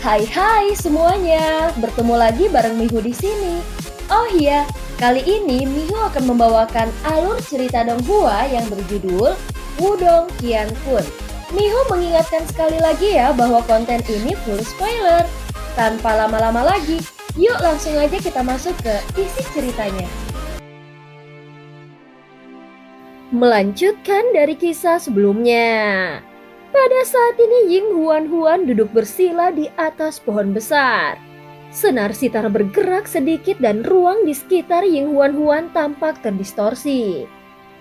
Hai semuanya, bertemu lagi bareng Mihu di sini. Oh iya, kali ini Mihu akan membawakan alur cerita Donghua yang berjudul Wudong Qiankun. Mihu mengingatkan sekali lagi ya bahwa konten ini full spoiler. Tanpa lama-lama lagi, yuk langsung aja kita masuk ke isi ceritanya. Melanjutkan dari kisah sebelumnya. Pada saat ini Ying Huan duduk bersila di atas pohon besar. Senar sitar bergerak sedikit dan ruang di sekitar Ying Huan tampak terdistorsi.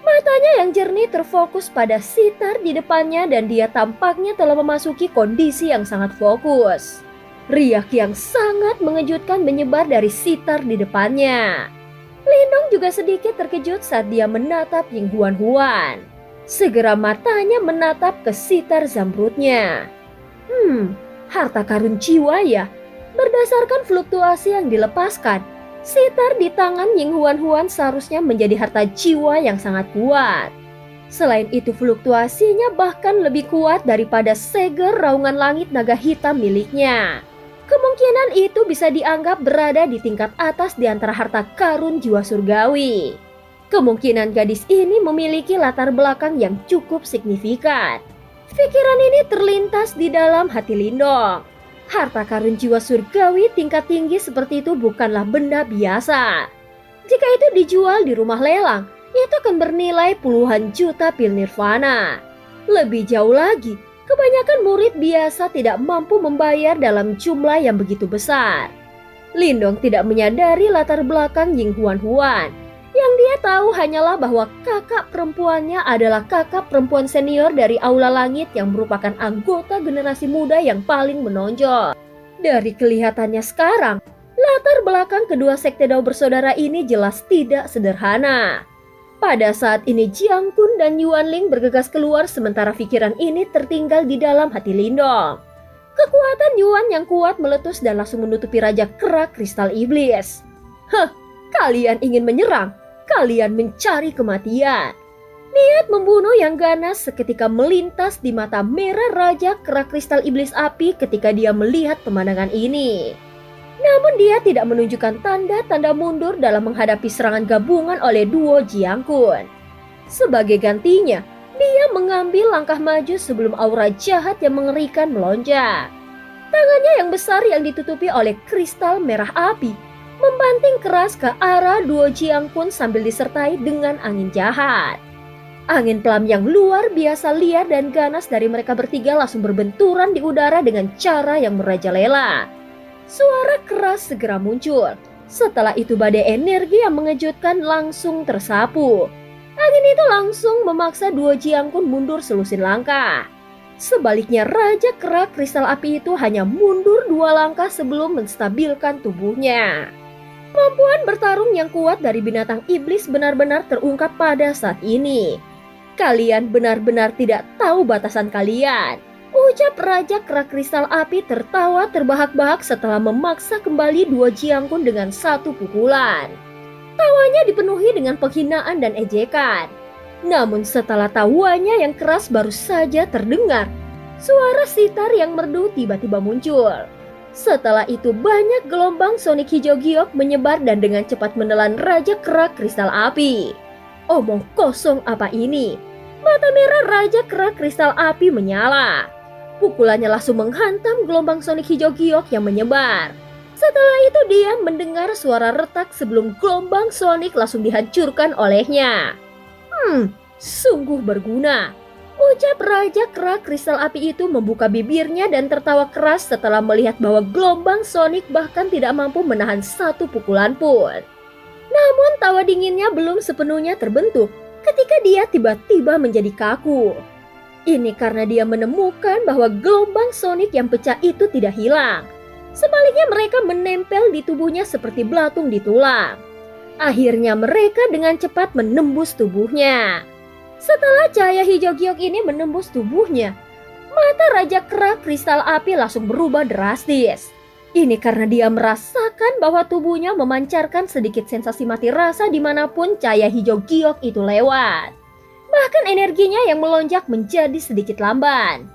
Matanya yang jernih terfokus pada sitar di depannya dan dia tampaknya telah memasuki kondisi yang sangat fokus. Riak yang sangat mengejutkan menyebar dari sitar di depannya. Lindong juga sedikit terkejut saat dia menatap Ying Huan. Segera matanya menatap ke sitar zamrudnya. Harta karun jiwa ya. Berdasarkan fluktuasi yang dilepaskan, sitar di tangan Ying Huan seharusnya menjadi harta jiwa yang sangat kuat. Selain itu fluktuasinya bahkan lebih kuat daripada seger raungan langit naga hitam miliknya. Kemungkinan itu bisa dianggap berada di tingkat atas di antara harta karun jiwa surgawi. Kemungkinan gadis ini memiliki latar belakang yang cukup signifikan. Pikiran ini terlintas di dalam hati Lindong. Harta karun jiwa surgawi tingkat tinggi seperti itu bukanlah benda biasa. Jika itu dijual di rumah lelang, itu akan bernilai puluhan juta pil nirvana. Lebih jauh lagi, kebanyakan murid biasa tidak mampu membayar dalam jumlah yang begitu besar. Lindong tidak menyadari latar belakang Ying Huan. Yang dia tahu hanyalah bahwa kakak perempuannya adalah kakak perempuan senior dari Aula Langit yang merupakan anggota generasi muda yang paling menonjol. Dari kelihatannya sekarang, latar belakang kedua sekte Dao bersaudara ini jelas tidak sederhana. Pada saat ini Jiang Kun dan Yuan Ling bergegas keluar sementara pikiran ini tertinggal di dalam hati Lindong. Kekuatan Yuan yang kuat meletus dan langsung menutupi Raja Kera Kristal Iblis. Kalian ingin menyerang? Kalian mencari kematian. Niat membunuh yang ganas seketika melintas di mata merah Raja Kera Kristal Iblis Api ketika dia melihat pemandangan ini. Namun dia tidak menunjukkan tanda-tanda mundur dalam menghadapi serangan gabungan oleh duo Jiang Kun. Sebagai gantinya, dia mengambil langkah maju sebelum aura jahat yang mengerikan melonjak. Tangannya yang besar yang ditutupi oleh kristal merah api membanting keras ke arah duo Jiang Kun sambil disertai dengan angin jahat. Angin pelam yang luar biasa liar dan ganas dari mereka bertiga langsung berbenturan di udara dengan cara yang merajalela. Suara keras segera muncul. Setelah itu badai energi yang mengejutkan langsung tersapu. Angin itu langsung memaksa duo Jiang Kun mundur selusin langkah. Sebaliknya Raja Kera Kristal Api itu hanya mundur 2 langkah sebelum menstabilkan tubuhnya. Kemampuan bertarung yang kuat dari binatang iblis benar-benar terungkap pada saat ini. Kalian benar-benar tidak tahu batasan kalian, ucap Raja Kera Kristal Api tertawa terbahak-bahak setelah memaksa kembali duo Jiang Kun dengan satu pukulan. Tawanya dipenuhi dengan penghinaan dan ejekan. Namun setelah tawanya yang keras baru saja terdengar, suara sitar yang merdu tiba-tiba muncul. Setelah itu banyak gelombang sonik hijau giok menyebar dan dengan cepat menelan Raja Kera Kristal Api. Omong kosong apa ini? Mata merah Raja Kera Kristal Api menyala. Pukulannya langsung menghantam gelombang sonik hijau giok yang menyebar. Setelah itu dia mendengar suara retak sebelum gelombang sonik langsung dihancurkan olehnya. Sungguh berguna, ucap Raja Kera Kristal Api itu membuka bibirnya dan tertawa keras setelah melihat bahwa gelombang sonik bahkan tidak mampu menahan satu pukulan pun. Namun tawa dinginnya belum sepenuhnya terbentuk ketika dia tiba-tiba menjadi kaku. Ini karena dia menemukan bahwa gelombang sonik yang pecah itu tidak hilang. Sebaliknya mereka menempel di tubuhnya seperti belatung di tulang. Akhirnya mereka dengan cepat menembus tubuhnya. Setelah cahaya hijau giok ini menembus tubuhnya, mata Raja Kera Kristal Api langsung berubah drastis. Ini karena dia merasakan bahwa tubuhnya memancarkan sedikit sensasi mati rasa dimanapun cahaya hijau giok itu lewat. Bahkan energinya yang melonjak menjadi sedikit lamban.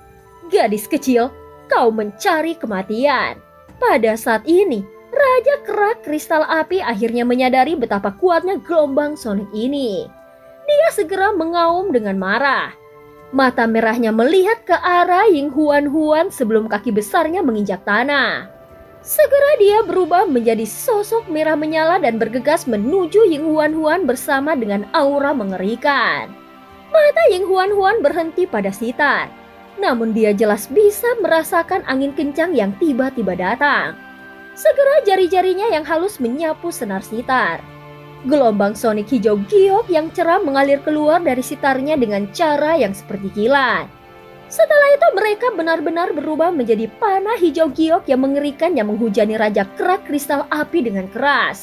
Gadis kecil, Kau mencari kematian. Pada saat ini, Raja Kerak Kristal Api akhirnya menyadari betapa kuatnya gelombang sonik ini. Dia segera mengaum dengan marah. Mata merahnya melihat ke arah Ying Huan Huan sebelum kaki besarnya menginjak tanah. Segera dia berubah menjadi sosok merah menyala dan bergegas menuju Ying Huan Huan bersama dengan aura mengerikan. Mata Ying Huan Huan berhenti pada Sitar. Namun dia jelas bisa merasakan angin kencang yang tiba-tiba datang. Segera jari-jarinya yang halus menyapu senar Sitar. Gelombang sonik hijau giok yang cerah mengalir keluar dari sitarnya dengan cara yang seperti kilat. Setelah itu mereka benar-benar berubah menjadi panah hijau giok yang mengerikan yang menghujani Raja Kerak Kristal Api dengan keras.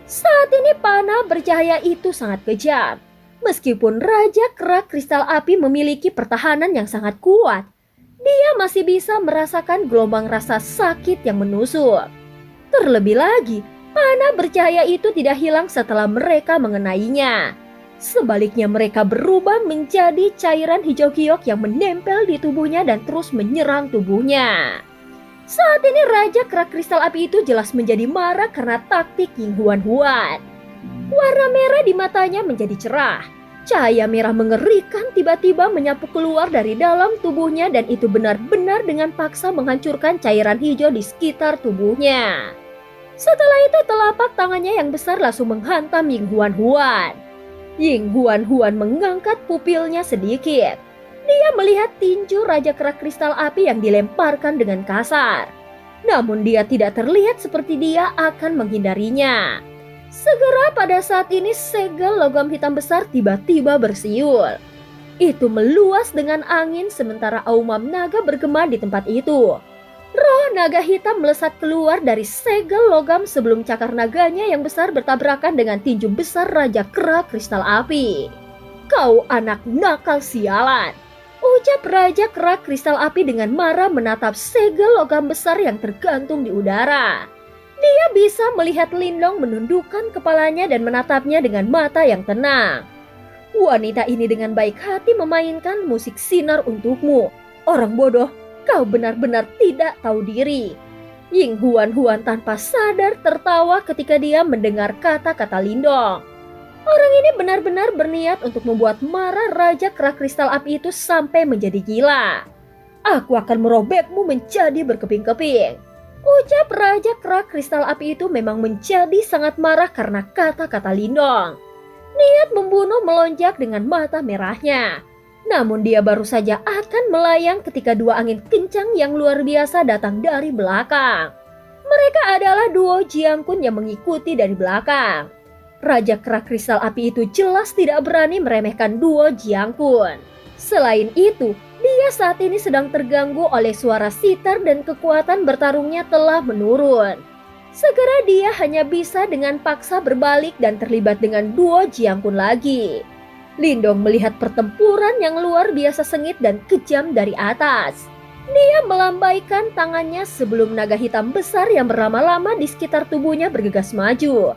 Saat ini panah bercahaya itu sangat kejam. Meskipun Raja Kerak Kristal Api memiliki pertahanan yang sangat kuat, dia masih bisa merasakan gelombang rasa sakit yang menusuk. Terlebih lagi, panah bercahaya itu tidak hilang setelah mereka mengenainya. Sebaliknya mereka berubah menjadi cairan hijau giok yang menempel di tubuhnya dan terus menyerang tubuhnya. Saat ini Raja Kerak Kristal Api itu jelas menjadi marah karena taktik Ying Huan Huan. Warna merah di matanya menjadi cerah. Cahaya merah mengerikan tiba-tiba menyapu keluar dari dalam tubuhnya dan itu benar-benar dengan paksa menghancurkan cairan hijau di sekitar tubuhnya. Setelah itu telapak tangannya yang besar langsung menghantam Ying Huan Huan. Ying Huan Huan mengangkat pupilnya sedikit. Dia melihat tinju Raja Kerak Kristal Api yang dilemparkan dengan kasar. Namun dia tidak terlihat seperti dia akan menghindarinya. Segera pada saat ini segel logam hitam besar tiba-tiba bersiul. Itu meluas dengan angin sementara aumam naga bergema di tempat itu. Roh naga hitam melesat keluar dari segel logam sebelum cakar naganya yang besar bertabrakan dengan tinju besar Raja Kerak Kristal Api. Kau anak nakal sialan, ucap Raja Kerak Kristal Api dengan marah menatap segel logam besar yang tergantung di udara. Dia bisa melihat Lindong menundukkan kepalanya dan menatapnya dengan mata yang tenang. Wanita ini dengan baik hati memainkan musik sinar untukmu. Orang bodoh, kau benar-benar tidak tahu diri. Ying Huan Huan tanpa sadar tertawa ketika dia mendengar kata-kata Lindong. Orang ini benar-benar berniat untuk membuat marah Raja Kerak Kristal Api itu sampai menjadi gila. Aku akan merobekmu menjadi berkeping-keping. Ucap Raja Kerak Kristal Api itu memang menjadi sangat marah karena kata-kata Lindong. Niat membunuh melonjak dengan mata merahnya. Namun dia baru saja akan melayang ketika dua angin kencang yang luar biasa datang dari belakang. Mereka adalah duo Jiang Kun yang mengikuti dari belakang. Raja Kerak Kristal Api itu jelas tidak berani meremehkan duo Jiang Kun. Selain itu, dia saat ini sedang terganggu oleh suara sitar dan kekuatan bertarungnya telah menurun. Segera dia hanya bisa dengan paksa berbalik dan terlibat dengan duo Jiang Kun lagi. Lindong melihat pertempuran yang luar biasa sengit dan kejam dari atas. Dia melambaikan tangannya sebelum naga hitam besar yang berlama-lama di sekitar tubuhnya bergegas maju.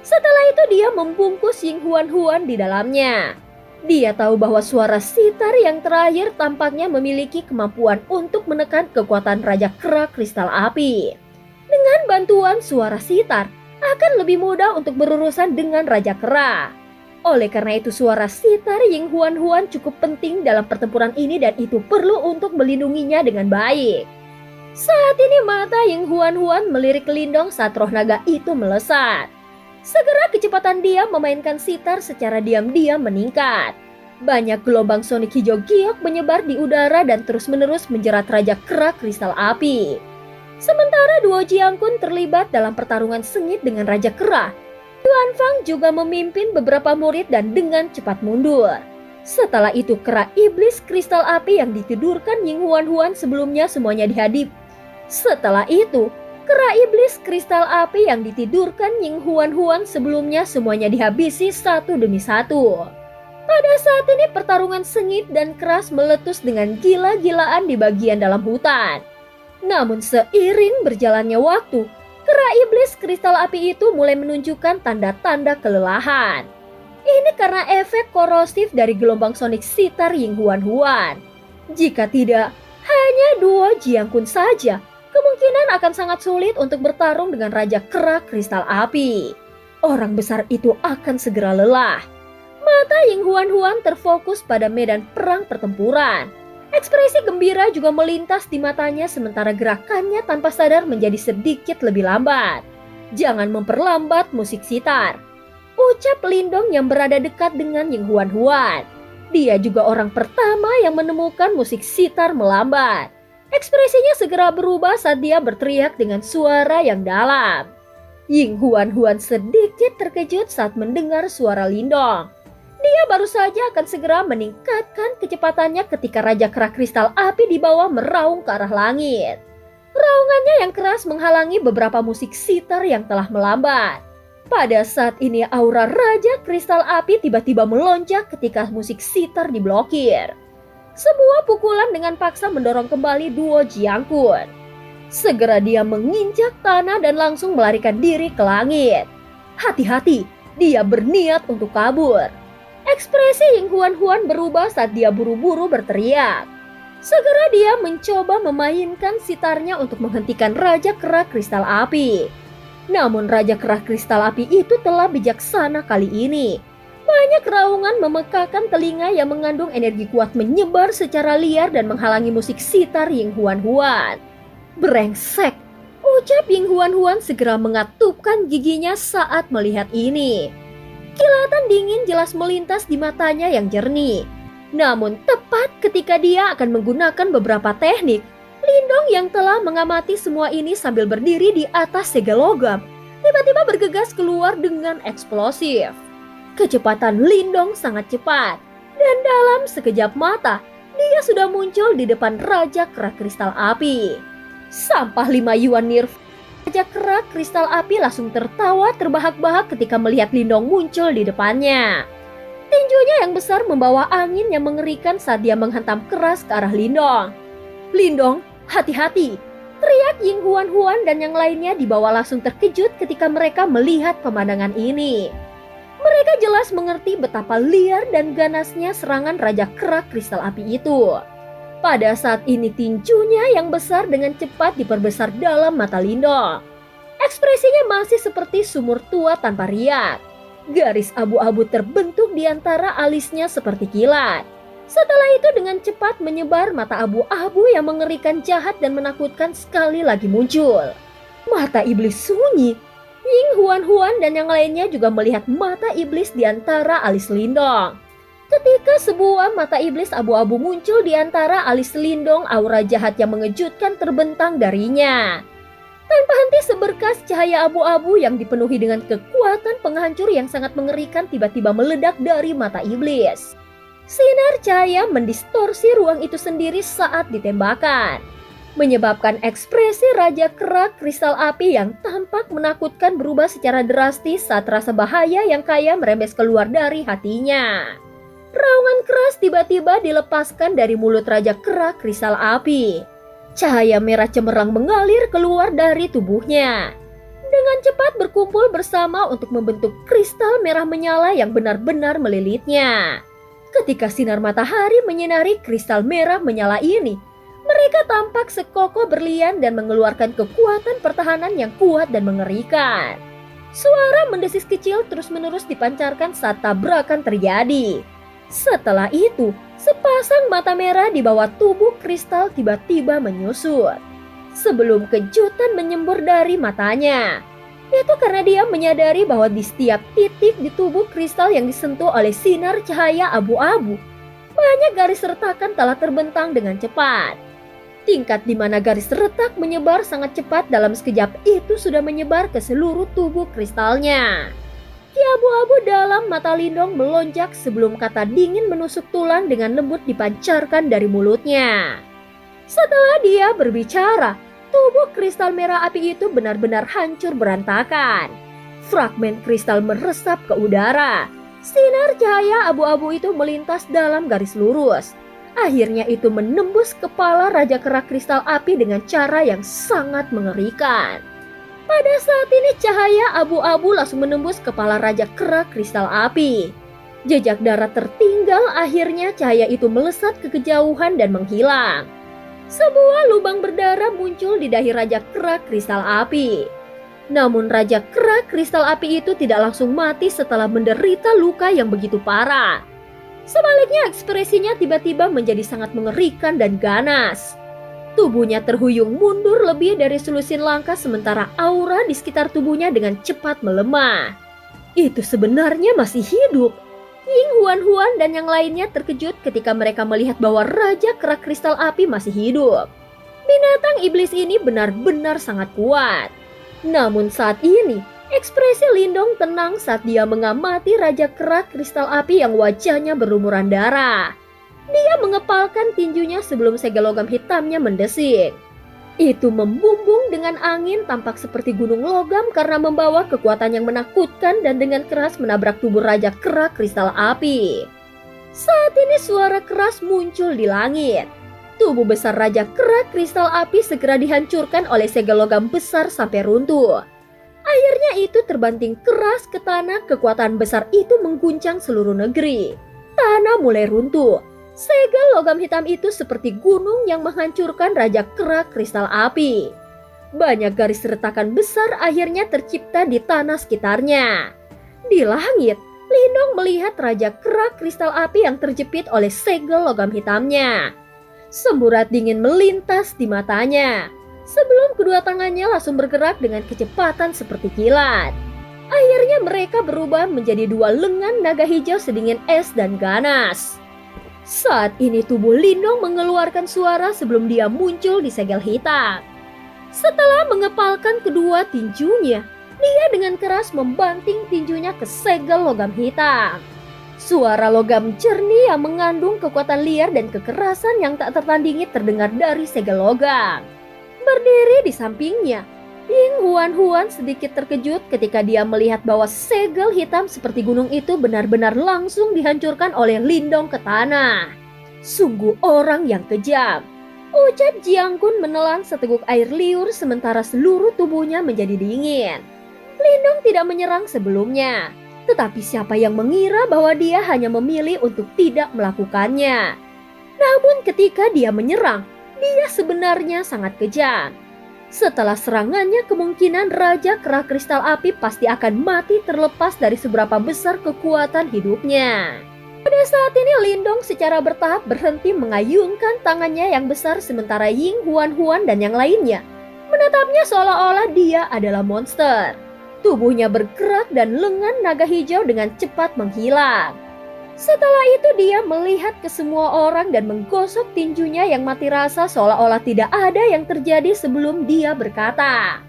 Setelah itu dia membungkus Ying Huan Huan di dalamnya. Dia tahu bahwa suara sitar yang terakhir tampaknya memiliki kemampuan untuk menekan kekuatan Raja Kerak Kristal Api. Dengan bantuan suara sitar, akan lebih mudah untuk berurusan dengan Raja Kerak. Oleh karena itu suara sitar Ying Huan Huan cukup penting dalam pertempuran ini dan itu perlu untuk melindunginya dengan baik. Saat ini mata Ying Huan Huan melirik Lindong saat roh naga itu melesat. Segera kecepatan dia memainkan sitar secara diam-diam meningkat. Banyak gelombang sonik hijau giok menyebar di udara dan terus-menerus menjerat Raja Kerak Kristal Api. Sementara duo Jiang Kun terlibat dalam pertarungan sengit dengan Raja Kerak. Yuan Fang juga memimpin beberapa murid dan dengan cepat mundur. Setelah itu kera iblis kristal api yang ditidurkan Ying Huan Huan sebelumnya semuanya dihadip. Setelah itu, kera iblis kristal api yang ditidurkan Ying Huan Huan sebelumnya semuanya dihabisi satu demi satu. Pada saat ini pertarungan sengit dan keras meletus dengan gila-gilaan di bagian dalam hutan. Namun seiring berjalannya waktu, kera iblis kristal api itu mulai menunjukkan tanda-tanda kelelahan. Ini karena efek korosif dari gelombang sonik sitar Ying Huan Huan. Jika tidak, hanya duo Jiangkun saja, kemungkinan akan sangat sulit untuk bertarung dengan Raja Kera Kristal Api. Orang besar itu akan segera lelah. Mata Ying Huan terfokus pada medan perang pertempuran. Ekspresi gembira juga melintas di matanya sementara gerakannya tanpa sadar menjadi sedikit lebih lambat. Jangan memperlambat musik sitar, ucap Lindong yang berada dekat dengan Ying Huan. Dia juga orang pertama yang menemukan musik sitar melambat. Ekspresinya segera berubah saat dia berteriak dengan suara yang dalam. Ying Huan sedikit terkejut saat mendengar suara Lindong. Dia baru saja akan segera meningkatkan kecepatannya ketika Raja Kera Kristal Api di bawah meraung ke arah langit. Raungannya yang keras menghalangi beberapa musik sitar yang telah melambat. Pada saat ini aura Raja Kristal Api tiba-tiba melonjak ketika musik sitar diblokir. Sebuah pukulan dengan paksa mendorong kembali duo Jiangkun. Segera dia menginjak tanah dan langsung melarikan diri ke langit. Hati-hati, dia berniat untuk kabur. Ekspresi Ying Huan berubah saat dia buru-buru berteriak. Segera dia mencoba memainkan sitarnya untuk menghentikan Raja Kera Kristal Api. Namun Raja Kera Kristal Api itu telah bijaksana kali ini. Banyak raungan memekakan telinga yang mengandung energi kuat menyebar secara liar dan menghalangi musik sitar Ying Huan. Brengsek, ucap Ying Huan segera mengatupkan giginya saat melihat ini. Kilatan dingin jelas melintas di matanya yang jernih. Namun tepat ketika dia akan menggunakan beberapa teknik, Lindong yang telah mengamati semua ini sambil berdiri di atas segel logam, tiba-tiba bergegas keluar dengan eksplosif. Kecepatan Lindong sangat cepat, dan dalam sekejap mata, dia sudah muncul di depan Raja Kera Kristal Api. Sampah 5 yuan Nirvana. Raja Kera Kristal Api langsung tertawa terbahak-bahak ketika melihat Lindong muncul di depannya. Tinjunya yang besar membawa angin yang mengerikan saat dia menghantam keras ke arah Lindong. "Lindong, hati-hati!" teriak Ying Huan dan yang lainnya di bawah langsung terkejut ketika mereka melihat pemandangan ini. Mereka jelas mengerti betapa liar dan ganasnya serangan Raja Kera Kristal Api itu. Pada saat ini tinjunya yang besar dengan cepat diperbesar dalam mata Lindong. Ekspresinya masih seperti sumur tua tanpa riak. Garis abu-abu terbentuk di antara alisnya seperti kilat. Setelah itu dengan cepat menyebar mata abu-abu yang mengerikan, jahat dan menakutkan sekali lagi muncul. Mata iblis sunyi. Ying Huan dan yang lainnya juga melihat mata iblis di antara alis Lindong. Ketika sebuah mata iblis abu-abu muncul di antara alis Lindong, aura jahat yang mengejutkan terbentang darinya. Tanpa henti seberkas cahaya abu-abu yang dipenuhi dengan kekuatan penghancur yang sangat mengerikan tiba-tiba meledak dari mata iblis. Sinar cahaya mendistorsi ruang itu sendiri saat ditembakkan, menyebabkan ekspresi Raja Kera Kristal Api yang tampak menakutkan berubah secara drastis saat rasa bahaya yang kaya merembes keluar dari hatinya. Raungan keras tiba-tiba dilepaskan dari mulut Raja Kera Kristal Api. Cahaya merah cemerlang mengalir keluar dari tubuhnya. Dengan cepat berkumpul bersama untuk membentuk kristal merah menyala yang benar-benar melilitnya. Ketika sinar matahari menyinari kristal merah menyala ini, mereka tampak sekokoh berlian dan mengeluarkan kekuatan pertahanan yang kuat dan mengerikan. Suara mendesis kecil terus-menerus dipancarkan saat tabrakan terjadi. Setelah itu, sepasang mata merah di bawah tubuh kristal tiba-tiba menyusut. Sebelum kejutan menyembur dari matanya. Itu karena dia menyadari bahwa di setiap titik di tubuh kristal yang disentuh oleh sinar cahaya abu-abu, banyak garis retakan telah terbentang dengan cepat. Tingkat di mana garis retak menyebar sangat cepat dalam sekejap itu sudah menyebar ke seluruh tubuh kristalnya. Ki abu-abu dalam mata Lindong melonjak sebelum kata dingin menusuk tulang dengan lembut dipancarkan dari mulutnya. Setelah dia berbicara, tubuh kristal merah api itu benar-benar hancur berantakan. Fragmen kristal meresap ke udara. Sinar cahaya abu-abu itu melintas dalam garis lurus. Akhirnya itu menembus kepala Raja Kera Kristal Api dengan cara yang sangat mengerikan. Pada saat ini cahaya abu-abu langsung menembus kepala Raja Kera Kristal Api. Jejak darah tertinggal, akhirnya cahaya itu melesat ke kejauhan dan menghilang. Sebuah lubang berdarah muncul di dahi Raja Kera Kristal Api. Namun Raja Kera Kristal Api itu tidak langsung mati setelah menderita luka yang begitu parah. Sebaliknya ekspresinya tiba-tiba menjadi sangat mengerikan dan ganas. Tubuhnya terhuyung mundur lebih dari selusin langkah sementara aura di sekitar tubuhnya dengan cepat melemah. Itu sebenarnya masih hidup. Ying Huan dan yang lainnya terkejut ketika mereka melihat bahwa Raja Kera Kristal Api masih hidup. Binatang iblis ini benar-benar sangat kuat. Namun saat ini, ekspresi Lindong tenang saat dia mengamati Raja Kera Kristal Api yang wajahnya berlumuran darah. Dia mengepalkan tinjunya sebelum segel logam hitamnya mendesik. Itu membumbung dengan angin tampak seperti gunung logam karena membawa kekuatan yang menakutkan dan dengan keras menabrak tubuh Raja Kera Kristal Api. Saat ini suara keras muncul di langit. Tubuh besar Raja Kera Kristal Api segera dihancurkan oleh segel logam besar sampai runtuh. Akhirnya itu terbanting keras ke tanah, kekuatan besar itu mengguncang seluruh negeri. Tanah mulai runtuh. Segel logam hitam itu seperti gunung yang menghancurkan Raja Kera Kristal Api. Banyak garis retakan besar akhirnya tercipta di tanah sekitarnya. Di langit, Lindong melihat Raja Kera Kristal Api yang terjepit oleh segel logam hitamnya. Semburat dingin melintas di matanya, sebelum kedua tangannya langsung bergerak dengan kecepatan seperti kilat. Akhirnya mereka berubah menjadi dua lengan naga hijau sedingin es dan ganas. Saat ini tubuh Lindong mengeluarkan suara sebelum dia muncul di segel hitam. Setelah mengepalkan kedua tinjunya, dia dengan keras membanting tinjunya ke segel logam hitam. Suara logam jernih yang mengandung kekuatan liar dan kekerasan yang tak tertandingi terdengar dari segel logam. Berdiri di sampingnya, Ying Huan sedikit terkejut ketika dia melihat bahwa segel hitam seperti gunung itu benar-benar langsung dihancurkan oleh Lindong ke tanah. Sungguh orang yang kejam. Ucap Jiang Kun menelan seteguk air liur sementara seluruh tubuhnya menjadi dingin. Lindong tidak menyerang sebelumnya, tetapi siapa yang mengira bahwa dia hanya memilih untuk tidak melakukannya. Namun ketika dia menyerang, dia sebenarnya sangat kejam. Setelah serangannya, kemungkinan Raja Kera Kristal Api pasti akan mati terlepas dari seberapa besar kekuatan hidupnya. Pada saat ini Lindong secara bertahap berhenti mengayunkan tangannya yang besar sementara Ying Huan dan yang lainnya menatapnya seolah-olah dia adalah monster. Tubuhnya bergerak dan lengan naga hijau dengan cepat menghilang. Setelah itu dia melihat ke semua orang dan menggosok tinjunya yang mati rasa seolah-olah tidak ada yang terjadi sebelum dia berkata,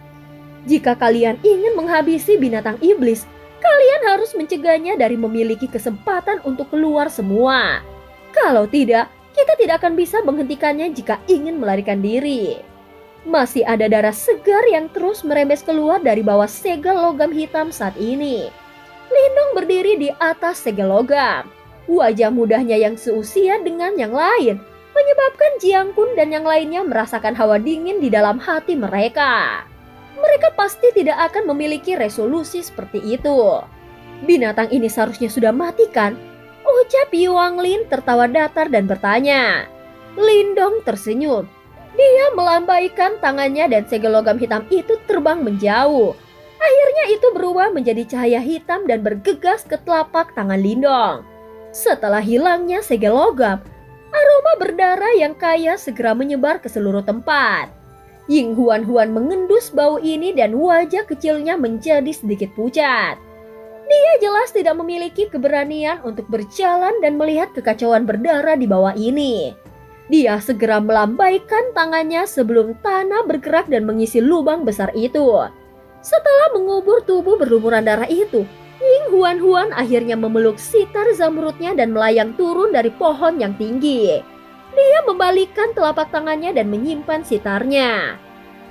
"Jika kalian ingin menghabisi binatang iblis, kalian harus mencegahnya dari memiliki kesempatan untuk keluar semua. Kalau tidak, kita tidak akan bisa menghentikannya jika ingin melarikan diri." Masih ada darah segar yang terus merembes keluar dari bawah segel logam hitam saat ini. Lindong berdiri di atas segel logam. Wajah mudanya yang seusia dengan yang lain menyebabkan Jiang Kun dan yang lainnya merasakan hawa dingin di dalam hati mereka. Mereka pasti tidak akan memiliki resolusi seperti itu. Binatang ini seharusnya sudah mati kan? Ucap Yuang Lin tertawa datar dan bertanya. Lindong tersenyum. Dia melambaikan tangannya dan segel logam hitam itu terbang menjauh. Akhirnya itu berubah menjadi cahaya hitam dan bergegas ke telapak tangan Lindong. Setelah hilangnya segel logam, aroma berdarah yang kaya segera menyebar ke seluruh tempat. Ying Huan mengendus bau ini dan wajah kecilnya menjadi sedikit pucat. Dia jelas tidak memiliki keberanian untuk berjalan dan melihat kekacauan berdarah di bawah ini. Dia segera melambaikan tangannya sebelum tanah bergerak dan mengisi lubang besar itu. Setelah mengubur tubuh berlumuran darah itu, Ying Huan akhirnya memeluk sitar zamrudnya dan melayang turun dari pohon yang tinggi. Dia membalikkan telapak tangannya dan menyimpan sitarnya.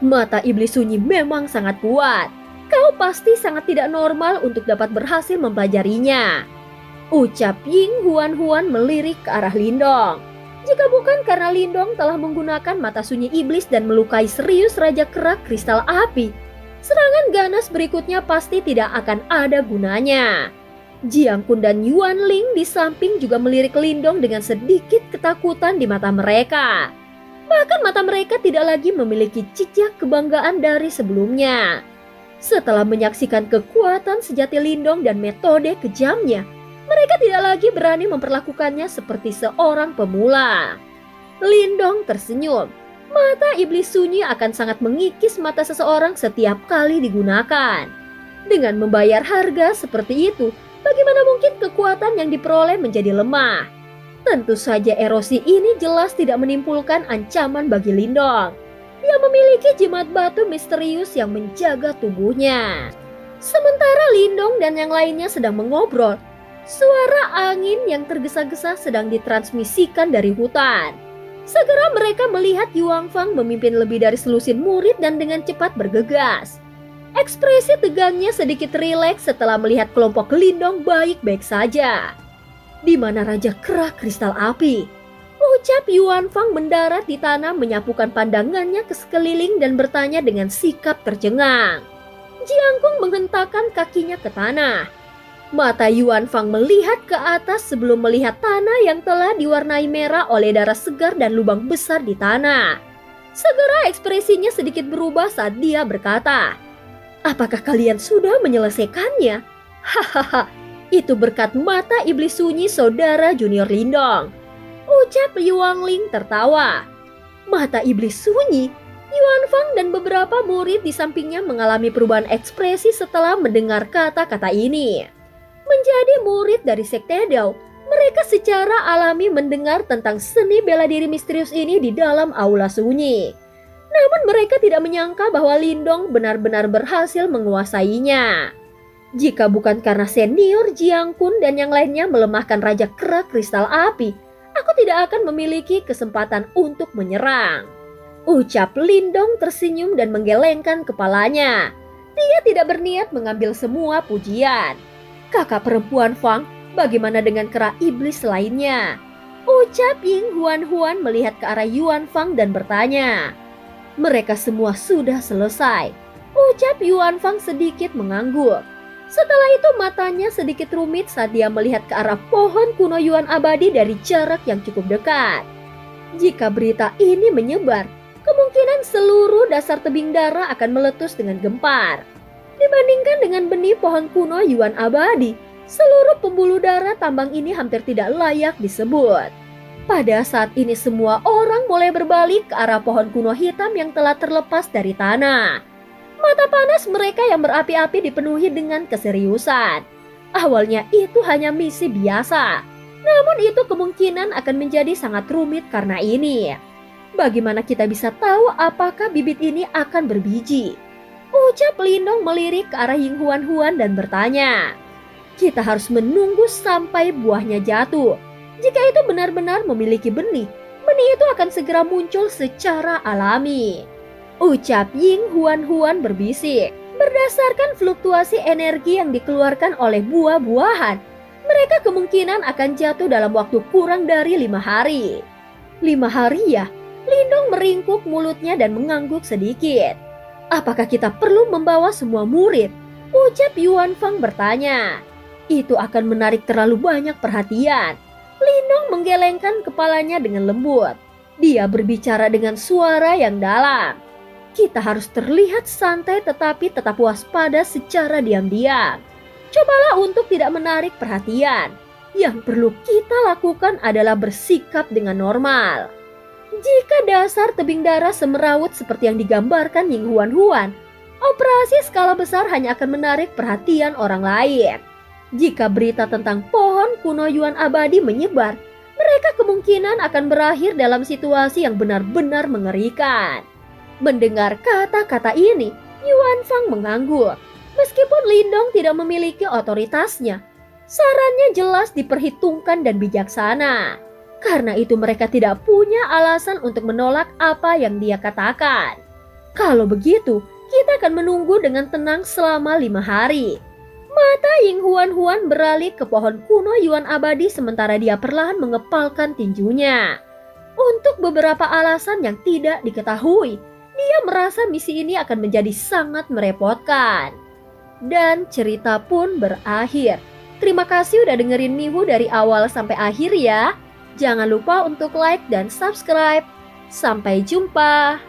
Mata iblis sunyi memang sangat kuat. Kau pasti sangat tidak normal untuk dapat berhasil mempelajarinya. Ucap Ying Huan melirik ke arah Lindong. Jika bukan karena Lindong telah menggunakan mata sunyi iblis dan melukai serius Raja Kera Kristal Api, serangan ganas berikutnya pasti tidak akan ada gunanya. Jiang Kun dan Yuan Ling di samping juga melirik Lindong dengan sedikit ketakutan di mata mereka. Bahkan mata mereka tidak lagi memiliki jejak kebanggaan dari sebelumnya. Setelah menyaksikan kekuatan sejati Lindong dan metode kejamnya, mereka tidak lagi berani memperlakukannya seperti seorang pemula. Lindong tersenyum. Mata iblis sunyi akan sangat mengikis mata seseorang setiap kali digunakan. Dengan membayar harga seperti itu, bagaimana mungkin kekuatan yang diperoleh menjadi lemah? Tentu saja erosi ini jelas tidak menimbulkan ancaman bagi Lindong. Dia memiliki jimat batu misterius yang menjaga tubuhnya. Sementara Lindong dan yang lainnya sedang mengobrol, suara angin yang tergesa-gesa sedang ditransmisikan dari hutan. Segera mereka melihat Yuan Fang memimpin lebih dari selusin murid dan dengan cepat bergegas. Ekspresi tegangnya sedikit rileks setelah melihat kelompok Lindong baik-baik saja. Di mana Raja Kera Kristal Api? Ucap Yuan Fang mendarat di tanah menyapukan pandangannya ke sekeliling dan bertanya dengan sikap tercengang. Jiangkung menghentakkan kakinya ke tanah. Mata Yuan Fang melihat ke atas sebelum melihat tanah yang telah diwarnai merah oleh darah segar dan lubang besar di tanah. Segera ekspresinya sedikit berubah saat dia berkata, "Apakah kalian sudah menyelesaikannya?" Hahaha, itu berkat mata iblis sunyi saudara junior Lindong. Ucap Yuan Ling tertawa. Mata iblis sunyi? Yuan Fang dan beberapa murid di sampingnya mengalami perubahan ekspresi setelah mendengar kata-kata ini. Menjadi murid dari Sekte Dao, mereka secara alami mendengar tentang seni bela diri misterius ini di dalam aula sunyi. Namun mereka tidak menyangka bahwa Lindong benar-benar berhasil menguasainya. Jika bukan karena senior Jiang Kun dan yang lainnya melemahkan Raja Kera Kristal Api, aku tidak akan memiliki kesempatan untuk menyerang. Ucap Lindong tersenyum dan menggelengkan kepalanya. Dia tidak berniat mengambil semua pujian. Kakak perempuan Fang, bagaimana dengan kera iblis lainnya? Ucap Ying Huan melihat ke arah Yuan Fang dan bertanya. Mereka semua sudah selesai. Ucap Yuan Fang sedikit mengangguk. Setelah itu matanya sedikit rumit saat dia melihat ke arah pohon kuno Yuan abadi dari jarak yang cukup dekat. Jika berita ini menyebar, kemungkinan seluruh dasar tebing darah akan meletus dengan gempar. Dibandingkan dengan benih pohon kuno Yuan abadi, seluruh pembuluh darah tambang ini hampir tidak layak disebut. Pada saat ini semua orang mulai berbalik ke arah pohon kuno hitam yang telah terlepas dari tanah. Mata panas mereka yang berapi-api dipenuhi dengan keseriusan. Awalnya itu hanya misi biasa, namun itu kemungkinan akan menjadi sangat rumit karena ini. Bagaimana kita bisa tahu apakah bibit ini akan berbiji? Ucap Lindong melirik ke arah Ying Huan dan bertanya. Kita harus menunggu sampai buahnya jatuh. Jika itu benar-benar memiliki benih, benih itu akan segera muncul secara alami. Ucap Ying Huan berbisik. Berdasarkan fluktuasi energi yang dikeluarkan oleh buah-buahan, mereka kemungkinan akan jatuh dalam waktu kurang dari 5 hari. 5 hari ya? Lindong meringkuk mulutnya dan mengangguk sedikit. Apakah kita perlu membawa semua murid? Ucap Yuan Fang bertanya. Itu akan menarik terlalu banyak perhatian. Lindong menggelengkan kepalanya dengan lembut. Dia berbicara dengan suara yang dalam. Kita harus terlihat santai tetapi tetap waspada secara diam-diam. Cobalah untuk tidak menarik perhatian. Yang perlu kita lakukan adalah bersikap dengan normal. Jika dasar tebing darah semerawut seperti yang digambarkan Ying Huan, operasi skala besar hanya akan menarik perhatian orang lain. Jika berita tentang pohon kuno Yuan abadi menyebar, mereka kemungkinan akan berakhir dalam situasi yang benar-benar mengerikan. Mendengar kata-kata ini, Yuan Fang mengangguk. Meskipun Lindong tidak memiliki otoritasnya, sarannya jelas diperhitungkan dan bijaksana. Karena itu mereka tidak punya alasan untuk menolak apa yang dia katakan. Kalau begitu, kita akan menunggu dengan tenang selama 5 hari. Mata Ying Huan beralih ke pohon kuno Yuan abadi sementara dia perlahan mengepalkan tinjunya. Untuk beberapa alasan yang tidak diketahui, dia merasa misi ini akan menjadi sangat merepotkan. Dan cerita pun berakhir. Terima kasih udah dengerin Mihu dari awal sampai akhir ya. Jangan lupa untuk like dan subscribe. Sampai jumpa.